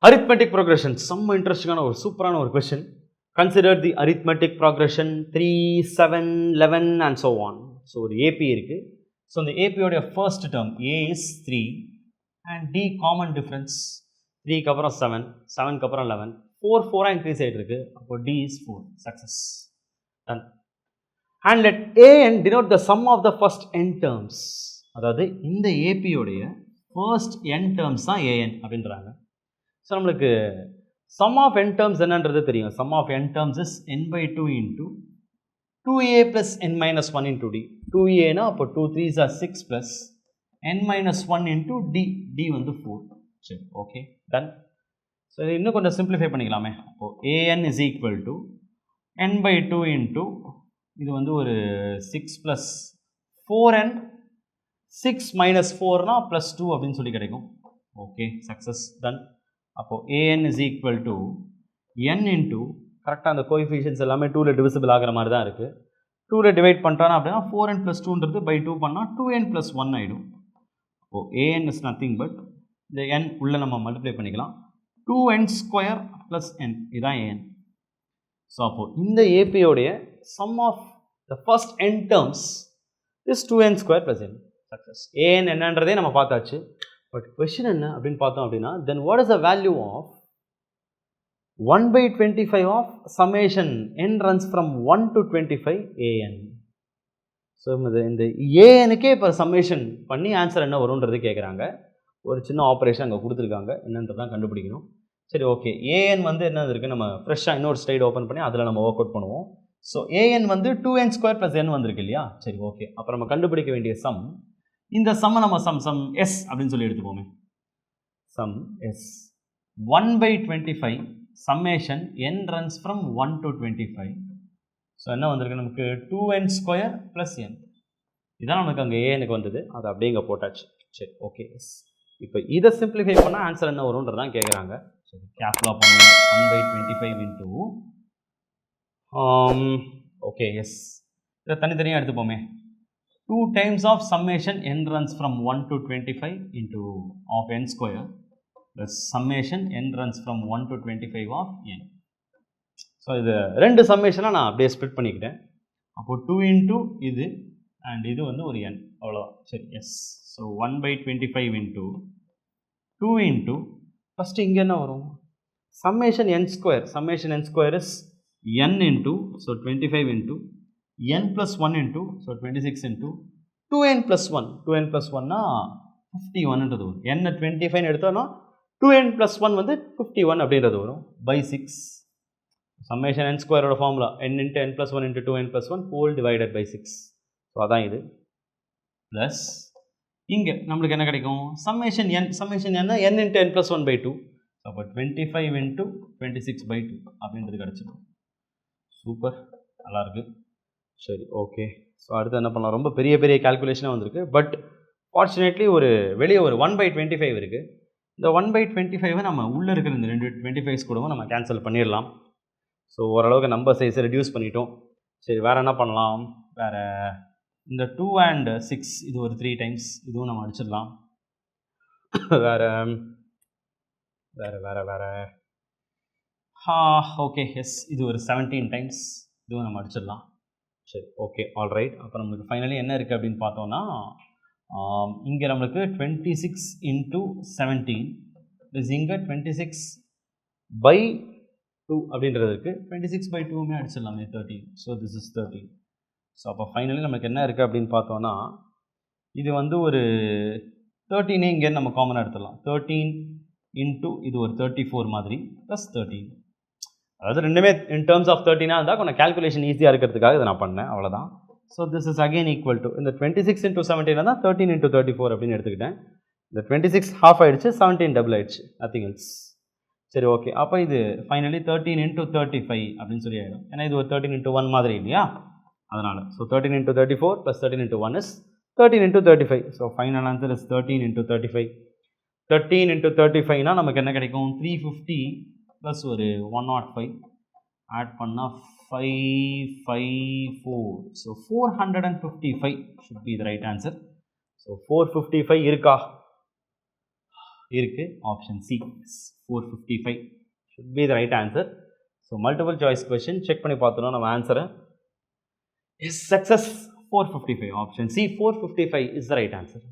Arithmetic progression, some interesting or super question. Consider the arithmetic progression 3, 7, 11 and so on. So, ஒரு AP இருக்கு. So, the AP உடைய first term A is 3 and D common difference 3 க்கு அப்புறம் 7, 7 க்கு அப்புறம் 11, 4, 4 increase ஆயிட்டு இருக்கு. அப்போ D is 4. Success. Done. And let AN denote the sum of the first n terms. அதாவது இந்த AP உடைய first n terms தான் AN அப்படின்றாங்க. ஸோ நம்மளுக்கு சம் ஆஃப் n terms என்னன்றது தெரியும். Sum of n terms is n by 2 into 2a plus n minus 1 into d. 2a அப்போ 2 3s are 6 plus n minus 1 into d. d வந்து 4. சரி, okay, ton. So இது இன்னும் கொஞ்சம் simplify பண்ணிக்கலாமே. அப்போ an is equal to n by 2 into இது வந்து ஒரு 6 plus 4n 6 minus 4 plus 2 அப்படின்னு சொல்லி கிடைக்கும். Okay, success, done. அப்போ an is equal to n into கரெக்டாக அந்த கோஎஃபிஷியன்ஸ் எல்லாமே 2ல டிவிசிபிள் ஆகிற மாதிரி தான் இருக்குது. 2ல டிவைட் பண்ணிட்டானா அப்படின்னா 4n plus 2ன்றது by 2 பண்ணால் 2n plus 1 ஆகிடும். அப்போது an is nothing but இந்த n உள்ளே நம்ம மல்டிப்ளை பண்ணிக்கலாம். 2n square plus n இதுதான் an. ஸோ அப்போது இந்த ஏபியோடைய sum of the first n terms is 2n square plus n. Success. an என்னன்றதே நம்ம பார்த்தாச்சு. பட் கொஸ்டின் என்ன அப்படின்னு பார்த்தோம் அப்படின்னா, then what is the value of 1 by 25 of summation n runs from 1 to 25 an. So இந்த ஏஎனுக்கே இப்போ சம்மேஷன் பண்ணி ஆன்சர் என்ன வரும்ன்றது கேட்குறாங்க. ஒரு சின்ன ஆப்ரேஷன் அங்கே கொடுத்துருக்காங்க, என்னன்றதான் கண்டுபிடிக்கணும். சரி, ஓகே, ஏஎன் வந்து என்ன இருக்குது, நம்ம ஃப்ரெஷ்ஷாக இன்னொரு ஸ்லைடு ஓப்பன் பண்ணி அதில் நம்ம ஒர்க் அவுட் பண்ணுவோம். ஸோ ஏஎன் வந்து 2n square plus n வந்திருக்கு இல்லையா. சரி, ஓகே, அப்புறம் நம்ம கண்டுபிடிக்க வேண்டிய சம், இந்த சம்மை நம்ம சம் எஸ் அப்படின்னு சொல்லி எடுத்துப்போமே. Sum S 1 by 25 summation n runs from 1 to 25. So என்ன வந்திருக்கு நமக்கு, 2n square plus n. இதான் நமக்கு அங்கே ஏனுக்கு வந்தது, அது அப்படியே இங்கே போட்டாச்சு. சரி, ஓகே, எஸ். இப்போ இதை சிம்பிளிஃபை பண்ணால் ஆன்சர் என்ன வரும்ன்றதான் கேட்குறாங்க. சரி, கேப்லாக பண்ணுவோம். 1 by 25 into ஓகே, எஸ். இதை தனித்தனியாக எடுத்துப்போமே. 2 times of summation n runs from 1 to 25 into of n square plus summation n runs from 1 to 25 of n. So இது ரெண்டு சம்மேஷனாக நான் அப்படியே ஸ்ப்ளிட் பண்ணிக்கிட்டேன். அப்போது 2 into இது அண்ட் இது வந்து ஒரு n, அவ்வளோதான். சரி, yes. So 1 by 25 into 2 into first இங்கே என்ன வரும், summation n square. Summation n square is n into, so 25 into n plus 1 into, so 26 into 2n plus 1. 2n plus 1 னா 51ன்றது வரும். n 25 எடுத்தோம்னா 2n plus 1 வந்து 51 அப்படின்றது வரும் by 6. சம்மேஷன் n ஸ்கொயரோட formula n into n plus 1 into 2n plus 1 whole divided by 6. So அதான் இது. Plus இங்கே நம்மளுக்கு என்ன கிடைக்கும், summation n n into n plus 1 by 2. அப்போ 25 into 26 by 2 அப்படின்றது கிடச்சிடும். சூப்பர், நல்லாயிருக்கு. சரி, ஓகே. ஸோ அடுத்து என்ன பண்ணலாம், ரொம்ப பெரிய பெரிய கால்குலேஷனாக வந்திருக்கு. பட் ஃபார்ச்சுனேட்லி வெளியே ஒரு 1 by 25 இருக்குது. இந்த 1 by 25 நம்ம உள்ளே இருக்கிற இந்த 2 25s கூடவும் நம்ம கேன்சல் பண்ணிடலாம். ஸோ ஓரளவுக்கு நம்பர் சைஸை ரெடியூஸ் பண்ணிட்டோம். சரி, வேறு என்ன பண்ணலாம், வேறு இந்த 2 and 6 இது ஒரு 3 times, இதுவும் நம்ம அடிச்சிடலாம். வேறு வேறு வேறு வேறு ஓகே, எஸ், இது ஒரு 17 times, இதுவும் நம்ம அடிச்சிடலாம். சரி, ஓகே, ஆல் ரைட். அப்போ நம்மளுக்கு ஃபைனலி என்ன இருக்குது அப்படின்னு பார்த்தோன்னா, இங்கே நம்மளுக்கு 26 into 17 ப்ளஸ் இங்கே 26 by 2 அப்படின்றது இருக்குது. 26 by 2மே அடிச்சிடலாமே, 13. So this is 13. ஸோ அப்போ ஃபைனலி நமக்கு என்ன இருக்குது அப்படின்னு பார்த்தோன்னா, இது வந்து ஒரு 13 இங்கே நம்ம காமனாக எடுத்துடலாம். 13 into இது ஒரு 34 மாதிரி ப்ளஸ் 13. அதாவது ரெண்டுமே இன் டேர்ம்ஸ் ஆஃப் 13 இருந்தால் கொஞ்சம் கேல்குலேஷன் ஈஸியாக இருக்கிறதுக்காக இதை நான் பண்ணேன், அவ்வளோதான். So this is again equal to இந்த 26 into 17 தான் 13 into 34 அப்படின்னு எடுத்துக்கிட்டேன். இந்த 26 half ஆகிடுச்சு, 17 டபுள் ஆகிடுச்சு, நத்திங் எல்ஸ். சரி, ஓகே. அப்போ இது ஃபைனலி 13 into 35 அப்படின்னு சொல்லி ஆகிடும். ஏன்னா இது ஒரு 13 into 1 மாதிரி இல்லையா, அதனால். So 13 into 34 plus 13 into 1 is 13 into 35. So final answer is 13 into 35. 13 into 35னா நமக்கு என்ன கிடைக்கும், 350 ப்ளஸ் ஒரு 105 ஆட் பண்ணால் 554. So 455 should be the right answer. So 455 இருக்கா, இருக்குது option C 455 should be the right answer. So multiple choice question check பண்ணி பார்த்தோன்னா நம்ம ஆன்சரை yes success 455 option C 455 is the right answer.